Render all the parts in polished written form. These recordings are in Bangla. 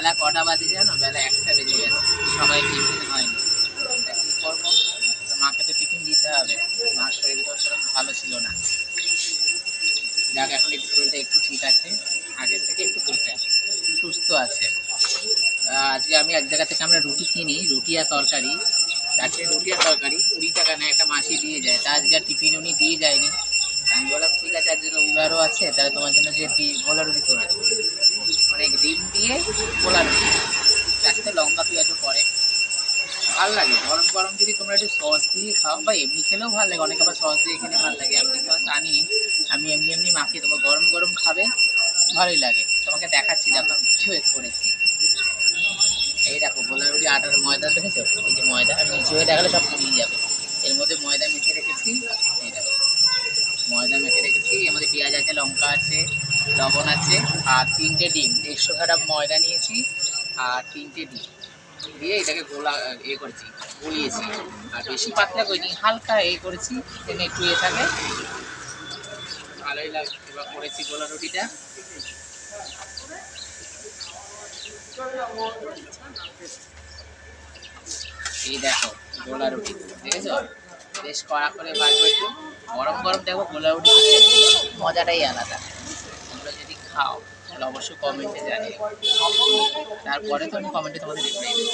বেলা কটা বাজে জানো? বেলা 1টা বেজে গেছে, সবাই টিফিন হয়নি। তা কি করবো? তো মাকে তো টিফিন দিতে হবে, মার শরীরটাও সেরকম ভালো ছিল না। যাক এখন একটু শরীরটা একটু ঠিক আছে, আগের থেকে একটু বেটার, সুস্থ আছে। আজকে আমি এক জায়গা থেকে আমরা রুটি কিনি, রুটি আর তরকারি, 4টে রুটি আর তরকারি 20 টাকা নেয়, একটা মাসি দিয়ে যায়। তা আজকে আর টিফিন উনি দিয়ে যায়নি। আমি বললাম ঠিক আছে, আজকে রবিবারও আছে, তাহলে তোমার জন্য যে গোলা রুটি করে দেবো, অনেক ডিম দিয়ে গোলা রুটি, 4টে লঙ্কা পেঁয়াজও পরে। ভাল লাগে গরম গরম, যদি তোমরা একটু সস দিয়ে খাও বা এমনি খেলেও ভালো লাগে, অনেকে আবার সস দিয়ে খেলে ভালো লাগে। আমি সস আনি, আমি এমনি এমনি মাখিয়ে দেবো, গরম গরম খাবে, ভালোই লাগে। তোমাকে দেখাচ্ছি, দেখো আমি কিছু করেছি। এই দেখো গোলা রুটি আটার ময়দা দেখেছো? এই যে ময়দা, আমি নিচে হয়ে দেখালে সব পুড়িয়ে যাবে। এর মধ্যে ময়দা মেখে রেখেছি, এই দেখো ময়দা মেখে রেখেছি, এর মধ্যে পেঁয়াজ আছে, লঙ্কা আছে, লবণ আছে, আর 3টে ডিম, 150 গ্রাম ময়দা নিয়েছি, আর 3টে ডিম দিয়ে এটাকে গোলা করেছি, গলিয়েছি। আর বেশি পাতলা করিনি, হালকা করেছি, যেন একটু থাকে, ভালোই লাগে। এবার করেছি গোলা রুটিটা, এই দেখো গোলা রুটি, দেখেছো? বেশ কড়া করে ভাজবো একটু, গরম গরম দেখো গোলা রুটি মজাটাই আলাদা। তোমরা যদি খাও তাহলে অবশ্যই কমেন্টে জানিও। তারপরে তো আমি কমেন্টে তোমাদের রিপ্লাই দেবো।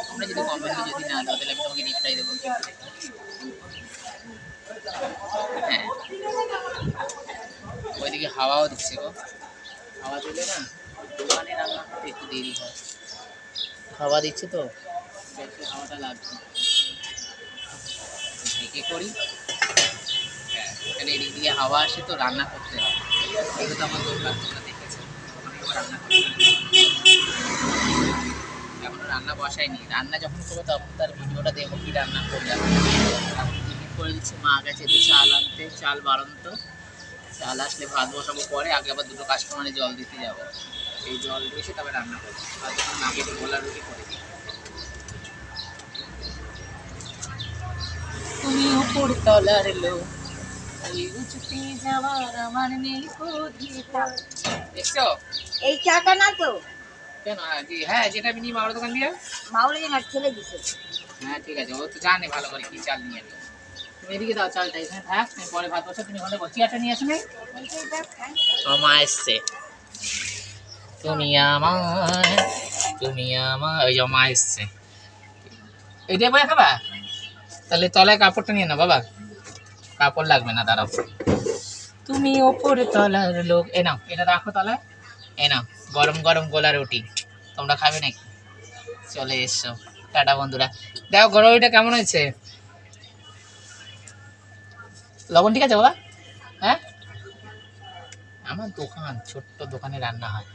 তোমরা যদি কমেন্টে যদি না দাও তাহলে আমি তোমাকে রিপ্লাই দেবো। হ্যাঁ, ওইদিকে হাওয়াও দিচ্ছে গো, হাওয়া দিলে না দোকানে রান্না করতে একটু দেরি হয়, হাওয়া দিচ্ছে তো একটু হাওয়াটা লাগছে। ঢেকে করি, হ্যাঁ, এখানে এদিক দিয়ে হাওয়া আসে তো রান্না করতে হয়, এগুলো তো আমার দোকান, তোমরা দেখেছো রান্না করতে এখনো রান্না বসাইনি, রান্না যখন করবো তখন তার ভিডিওটা দেবো কি রান্না করলাম। এখন টিফিন করে দিচ্ছি, মা গেছে তো চাল আনতে, চাল বাড়ন্ত, চাল আসলে ভাত বসাবো পরে, আগে আবার 2টো কাস্টমারে জল দিতে যাবো, এই জল দিয়ে এসে তবে রান্না করবো। আর তখন আগে একটু গোলা রুটি করে দিই। তুমি উপর তলার লোক, ওই উঁচুতে যাওয়ার আমার নেই অধিকার। দেখছো? এই চাটা না তো? কেন? হ্যাঁ, যেটা আমি নিই মামার দোকান দিয়ে। মাউলি না ছেলে দিছে। হ্যাঁ ঠিক আছে, ও তো জানে ভালো করে কি চাল নিয়ে এলো। তুমি এদিকে দাও চালটা, এখানে থাক, তুমি পরে ভাত বসা, তুমি ওখানে চেয়ারটা নিয়ে আসো। মা এসছে, তুমি আমার, তুমি আমার, ওই যে মা এসছে, এইটাই বয়ে খাবা? তাহলে তলায় কাপড়টা নিয়ে নাও বাবা, কাপড় লাগবে না, দাঁড়াও। তুমি ওপরে তলার লোক, এ নাও এটা রাখো তলায়, এ নাও গরম গরম গোলা রুটি, তোমরা খাবে নাকি? চলে এসো। টাটা বন্ধুরা, দেখো গোলা রুটিটা কেমন হয়েছে? লবণ ঠিক আছে বাবা? হ্যাঁ, আমার দোকান, ছোট্ট দোকানে রান্না হয়।